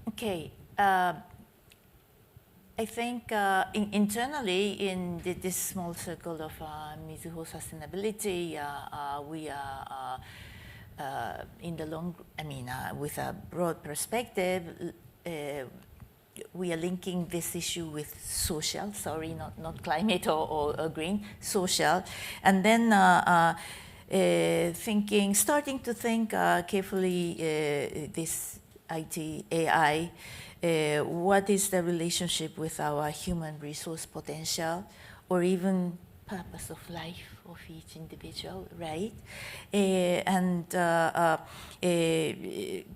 Okay. I think internally in this small circle of Mizuho sustainability, we are in the long, with a broad perspective, we are linking this issue with social, not climate or green, social. And then starting to think carefully this IT, AI, what is the relationship with our human resource potential, or even purpose of life of each individual, right?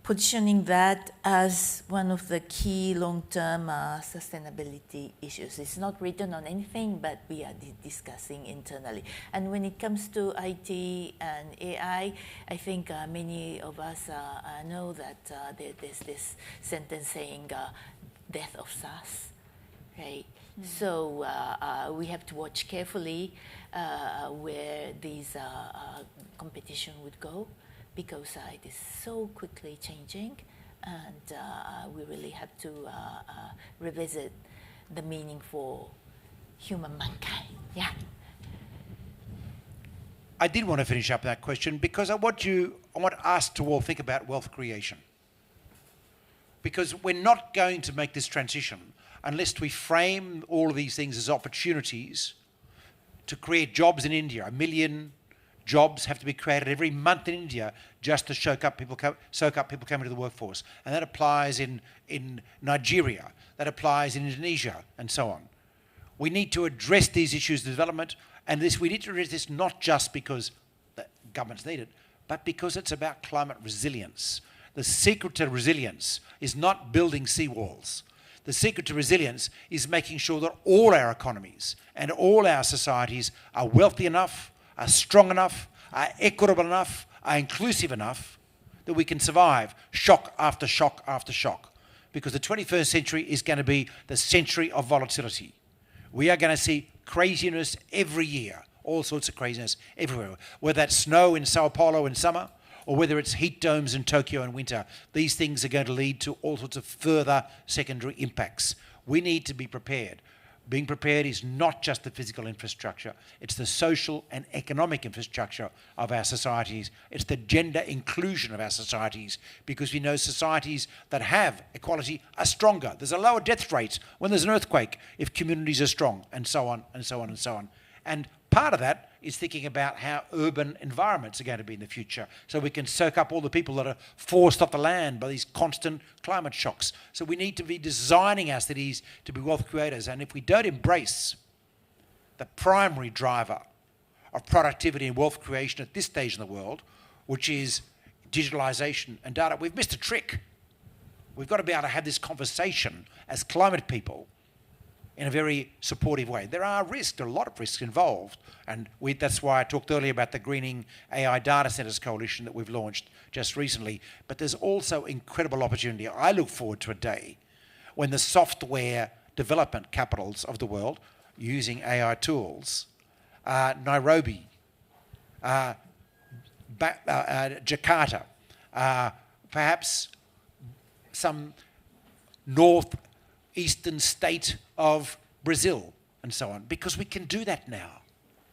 Positioning that as one of the key long-term sustainability issues. It's not written on anything, but we are discussing internally. And when it comes to IT and AI, I think many of us know that there's this sentence saying death of SaaS, right? So we have to watch carefully where these competition would go, because it is so quickly changing, and we really have to revisit the meaning for human mankind. Yeah. I did want to finish up that question because I want us to all think about wealth creation. Because we're not going to make this transition unless we frame all of these things as opportunities to create jobs in India. 1 million jobs have to be created every month in India just to soak up people coming to the workforce. And that applies in Nigeria, that applies in Indonesia, and so on. We need to address these issues of development, and we need to address this not just because the governments need it, but because it's about climate resilience. The secret to resilience is not building seawalls. The secret to resilience is making sure that all our economies and all our societies are wealthy enough, are strong enough, are equitable enough, are inclusive enough that we can survive shock after shock after shock. Because the 21st century is going to be the century of volatility. We are going to see craziness every year, all sorts of craziness everywhere. Whether that's snow in Sao Paulo in summer, or whether it's heat domes in Tokyo in winter, these things are going to lead to all sorts of further secondary impacts. We need to be prepared. Being prepared is not just the physical infrastructure, it's the social and economic infrastructure of our societies. It's the gender inclusion of our societies, because we know societies that have equality are stronger. There's a lower death rate when there's an earthquake if communities are strong, and so on, and so on, and so on. And part of that is thinking about how urban environments are going to be in the future, so we can soak up all the people that are forced off the land by these constant climate shocks. So we need to be designing our cities to be wealth creators. And if we don't embrace the primary driver of productivity and wealth creation at this stage in the world, which is digitalization and data, we've missed a trick. We've got to be able to have this conversation as climate people in a very supportive way. There are risks, there are a lot of risks involved, and that's why I talked earlier about the Greening AI Data Centers Coalition that we've launched just recently. But there's also incredible opportunity. I look forward to a day when the software development capitals of the world, using AI tools, Nairobi, Jakarta, perhaps some northeastern state of Brazil, and so on, because we can do that now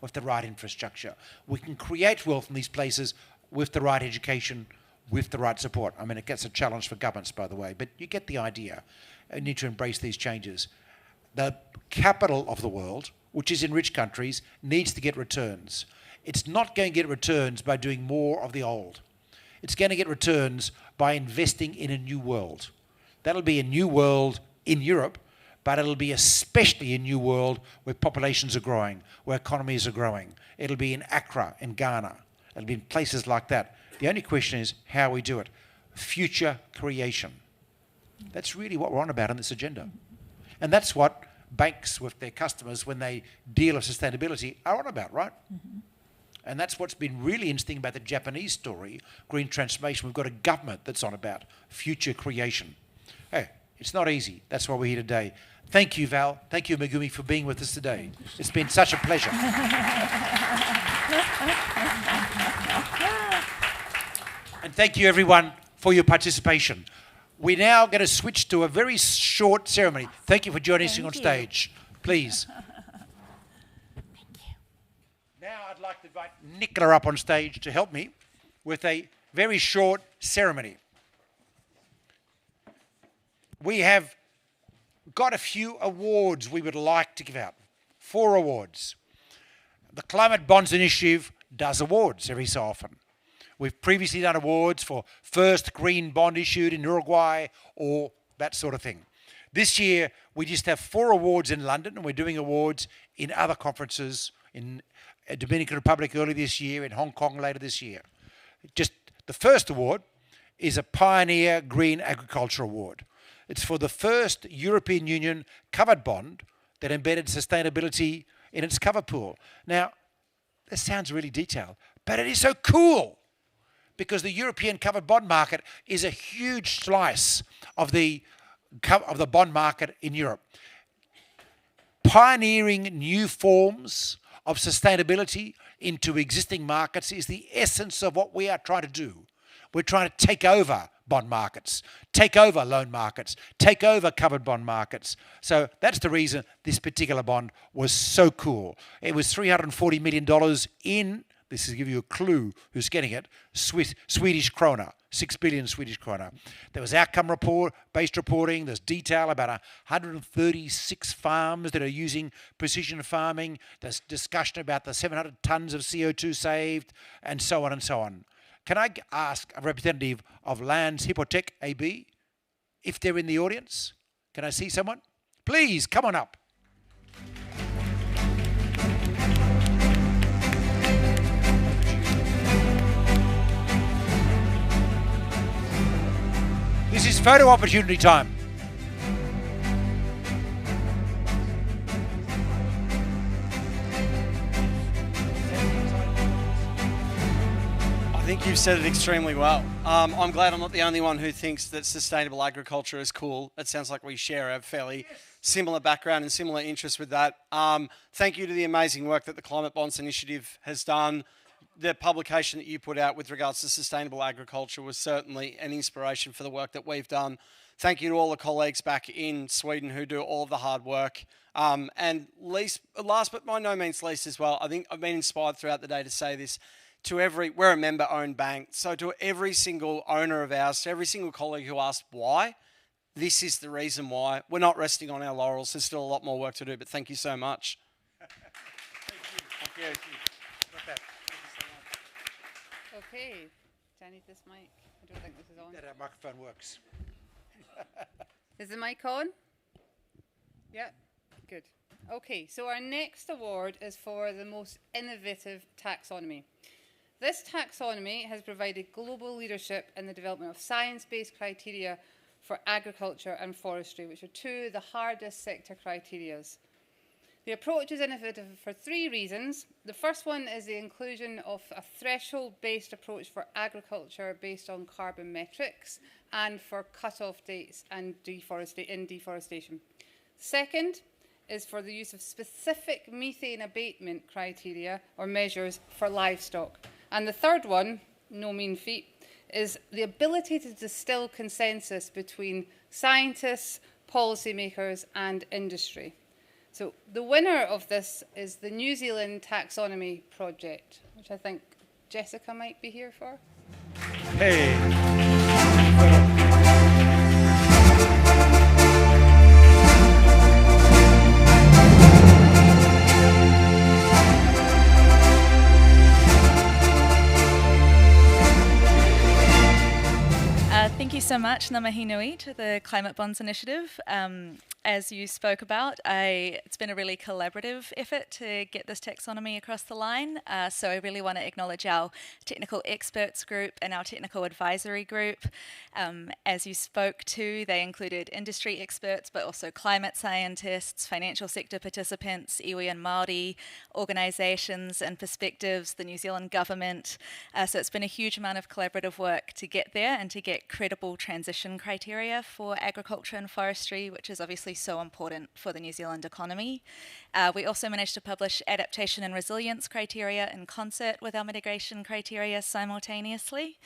with the right infrastructure. We can create wealth in these places with the right education, with the right support. I mean, it gets a challenge for governments, by the way, but you get the idea. You need to embrace these changes. The capital of the world, which is in rich countries, needs to get returns. It's not going to get returns by doing more of the old. It's going to get returns by investing in a new world. That'll be a new world in Europe, but it'll be especially a new world where populations are growing, where economies are growing. It'll be in Accra, in Ghana. It'll be in places like that. The only question is how we do it. Future creation. That's really what we're on about in this agenda. And that's what banks with their customers, when they deal with sustainability, are on about, right? Mm-hmm. And that's what's been really interesting about the Japanese story, green transformation. We've got a government that's on about future creation. Hey, it's not easy. That's why we're here today. Thank you, Val. Thank you, Megumi, for being with us today. It's been such a pleasure. And thank you, everyone, for your participation. We're now going to switch to a very short ceremony. Thank you for joining us on stage. Please. Thank you. Now I'd like to invite Nicola up on stage to help me with a very short ceremony. We have got a few awards we would like to give out. 4 awards. The Climate Bonds Initiative does awards every so often. We've previously done awards for first green bond issued in Uruguay or that sort of thing. This year, we just have 4 awards in London, and we're doing awards in other conferences in Dominican Republic early this year, in Hong Kong later this year. Just the first award is a Pioneer Green Agriculture Award. It's for the first European Union covered bond that embedded sustainability in its cover pool. Now, this sounds really detailed, but it is so cool because the European covered bond market is a huge slice of the bond market in Europe. Pioneering new forms of sustainability into existing markets is the essence of what we are trying to do. We're trying to take over bond markets, take over loan markets, take over covered bond markets. So that's the reason this particular bond was so cool. It was $340 million in, this is to give you a clue who's getting it, Swedish krona, 6 billion Swedish krona. There was outcome based reporting, there's detail about 136 farms that are using precision farming, there's discussion about the 700 tons of CO2 saved, and so on and so on. Can I ask a representative of Lands Hypothek AB if they're in the audience? Can I see someone? Please, come on up. This is photo opportunity time. I think you've said it extremely well. I'm glad I'm not the only one who thinks that sustainable agriculture is cool. It sounds like we share a fairly similar background and similar interests with that. Thank you to the amazing work that the Climate Bonds Initiative has done. The publication that you put out with regards to sustainable agriculture was certainly an inspiration for the work that we've done. Thank you to all the colleagues back in Sweden who do all of the hard work. And last but by no means least as well, I think I've been inspired throughout the day to say this, we're a member-owned bank, so to every single owner of ours, to every single colleague who asked why, this is the reason why. We're not resting on our laurels. There's still a lot more work to do, but thank you so much. Thank you. Thank you. Okay, do I need this mic? I don't think this is on. That microphone works. Is the mic on? Yeah, good. Okay, so our next award is for the most innovative taxonomy. This taxonomy has provided global leadership in the development of science-based criteria for agriculture and forestry, which are two of the hardest sector criterias. The approach is innovative for three reasons. The first one is the inclusion of a threshold-based approach for agriculture based on carbon metrics and for cut-off dates and in deforestation. Second is for the use of specific methane abatement criteria or measures for livestock. And the third one, no mean feat, is the ability to distill consensus between scientists, policymakers, and industry. So the winner of this is the New Zealand Taxonomy Project, which I think Jessica might be here for. Hey. Thank you so much, Ngā mihi nui, to the Climate Bonds Initiative. As you spoke about, it's been a really collaborative effort to get this taxonomy across the line. So I really want to acknowledge our technical experts group and our technical advisory group. As you spoke to, they included industry experts, but also climate scientists, financial sector participants, iwi and Māori, organisations and perspectives, the New Zealand government. So it's been a huge amount of collaborative work to get there and to get credible transition criteria for agriculture and forestry, which is obviously so important for the New Zealand economy. We also managed to publish adaptation and resilience criteria in concert with our mitigation criteria simultaneously.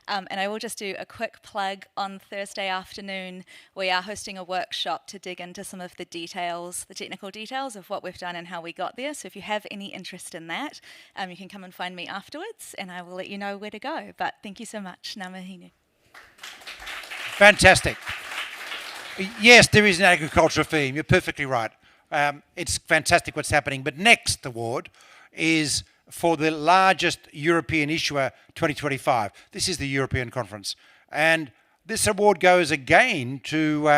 And I will just do a quick plug. On Thursday afternoon, we are hosting a workshop to dig into some of the details, the technical details of what we've done and how we got there. So if you have any interest in that, you can come and find me afterwards and I will let you know where to go. But thank you so much. Ngā mihi nui. Fantastic. Yes, there is an agricultural theme. You're perfectly right. It's fantastic what's happening. But next award is for the largest European issuer 2025. This is the European Conference. And this award goes again to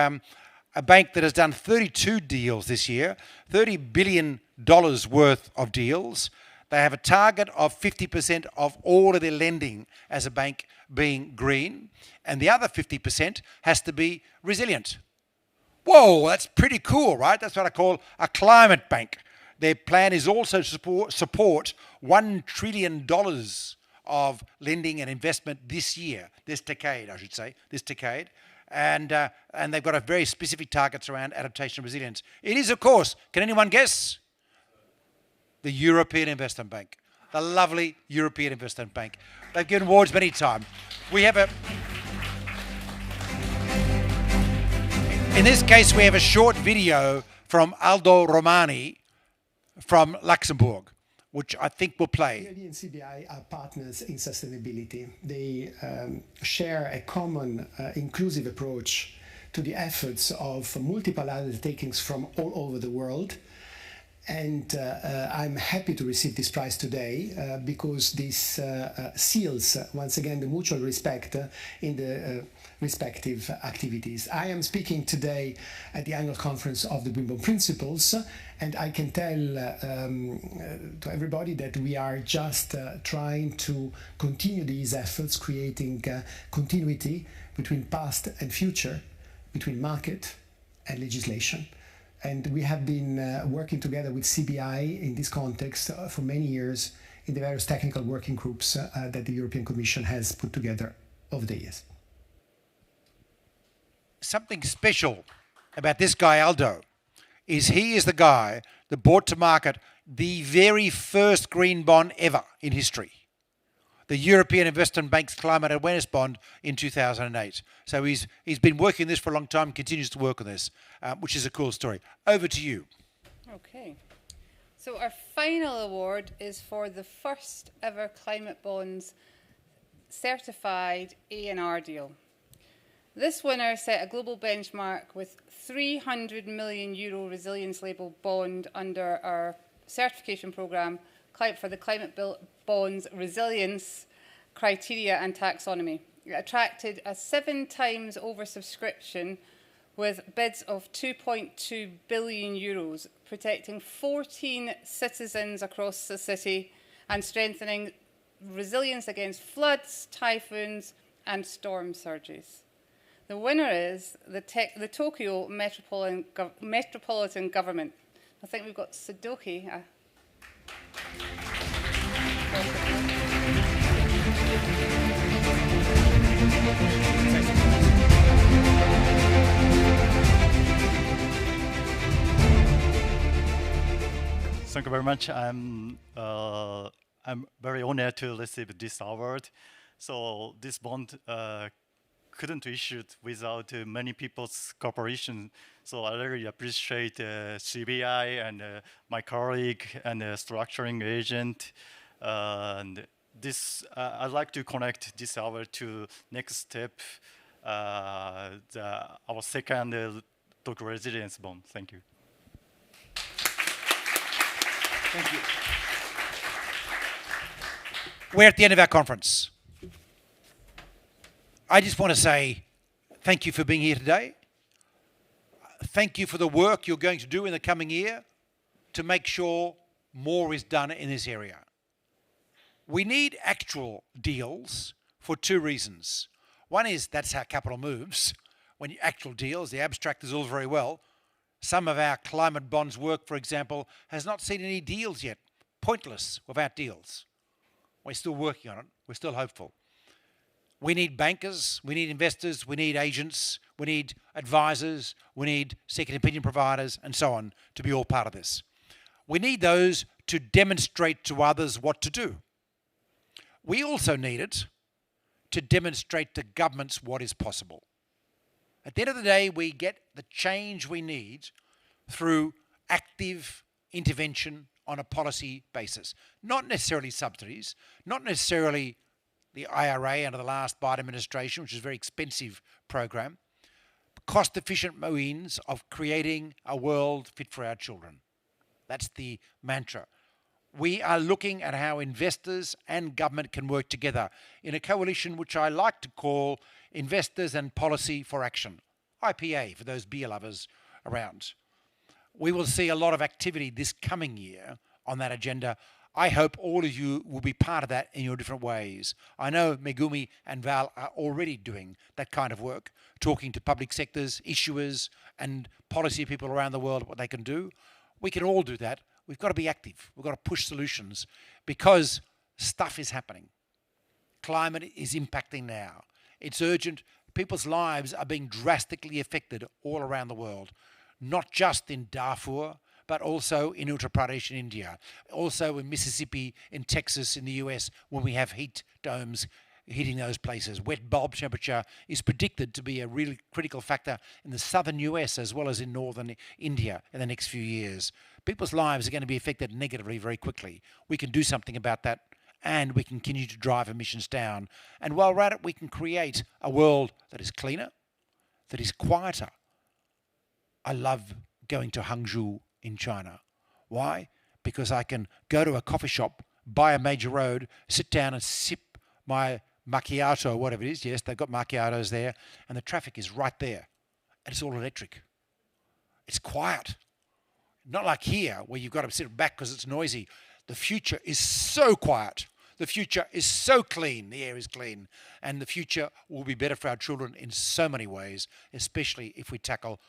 a bank that has done 32 deals this year, $30 billion worth of deals. They have a target of 50% of all of their lending as a bank being green, and the other 50% has to be resilient. Whoa, that's pretty cool, right? That's what I call a climate bank. Their plan is also to support $1 trillion of lending and investment this decade. And they've got a very specific targets around adaptation and resilience. It is, of course, can anyone guess? The European Investment Bank, the lovely European Investment Bank. They've given awards many times. In this case, we have a short video from Aldo Romani from Luxembourg, which I think will play. EIB and CBI are partners in sustainability. They share a common inclusive approach to the efforts of multiple undertakings from all over the world. And I'm happy to receive this prize today because this seals, once again, the mutual respect in the respective activities. I am speaking today at the annual conference of the Green Bond Principles, and I can tell to everybody that we are just trying to continue these efforts, creating continuity between past and future, between market and legislation. And we have been working together with CBI in this context for many years in the various technical working groups that the European Commission has put together over the years. Something special about this guy, Aldo, is he is the guy that brought to market the very first green bond ever in history, the European Investment Bank's Climate Awareness Bond in 2008. So he's been working this for a long time, continues to work on this, which is a cool story. Over to you. Okay. So our final award is for the first ever climate bonds certified A&R deal. This winner set a global benchmark with €300 million resilience label bond under our certification programme for the climate bonds resilience criteria and taxonomy. It attracted a 7 times oversubscription with bids of €2.2 billion, protecting 14 citizens across the city and strengthening resilience against floods, typhoons and storm surges. The winner is the Tokyo Metropolitan Government. I think we've got Sadoki. Thank you very much. I'm very honored to receive this award. So this bond couldn't issue it without many people's cooperation. So I really appreciate CBI and my colleague and structuring agent. And this, I'd like to connect this award to next step, our second Tokyo Resilience Bond. Thank you. Thank you. We're at the end of our conference. I just want to say thank you for being here today. Thank you for the work you're going to do in the coming year to make sure more is done in this area. We need actual deals for 2 reasons. One is that's how capital moves. When you actual deals, the abstract is all very well. Some of our climate bonds work, for example, has not seen any deals yet. Pointless without deals. We're still working on it. We're still hopeful. We need bankers, we need investors, we need agents, we need advisors, we need second opinion providers, and so on, to be all part of this. We need those to demonstrate to others what to do. We also need it to demonstrate to governments what is possible. At the end of the day, we get the change we need through active intervention on a policy basis. Not necessarily subsidies, not necessarily the IRA under the last Biden administration, which is a very expensive program, cost-efficient means of creating a world fit for our children. That's the mantra. We are looking at how investors and government can work together in a coalition which I like to call Investors and Policy for Action, IPA for those beer lovers around. we will see a lot of activity this coming year on that agenda. I hope all of you will be part of that in your different ways. I know Megumi and Val are already doing that kind of work, talking to public sectors, issuers, and policy people around the world what they can do. We can all do that. We've got to be active. We've got to push solutions because stuff is happening. Climate is impacting now. It's urgent. People's lives are being drastically affected all around the world, not just in Darfur, but also in Uttar Pradesh in India, also in Mississippi, in Texas, in the US, when we have heat domes hitting those places. Wet bulb temperature is predicted to be a really critical factor in the southern US as well as in northern India in the next few years. People's lives are going to be affected negatively very quickly. We can do something about that, and we can continue to drive emissions down. And while we're at it, we can create a world that is cleaner, that is quieter. I love going to Hangzhou in China. Why? Because I can go to a coffee shop, buy a major road, sit down and sip my macchiato, whatever it is. Yes, they've got macchiatos there, and the traffic is right there. And it's all electric. It's quiet. Not like here, where you've got to sit back because it's noisy. The future is so quiet. The future is so clean. The air is clean. And the future will be better for our children in so many ways, especially if we tackle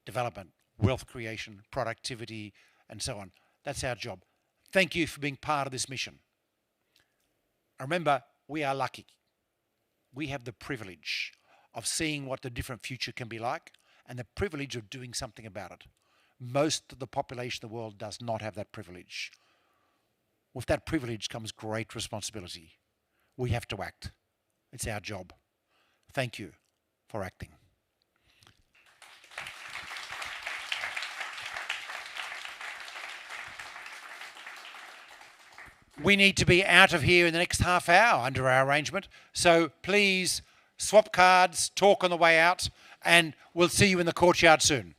development, wealth creation, productivity, and so on. That's our job. Thank you for being part of this mission. Remember, we are lucky. We have the privilege of seeing what the different future can be like and the privilege of doing something about it. Most of the population of the world does not have that privilege. With that privilege comes great responsibility. We have to act. It's our job. Thank you for acting. We need to be out of here in the next half hour under our arrangement. So please swap cards, talk on the way out, and we'll see you in the courtyard soon.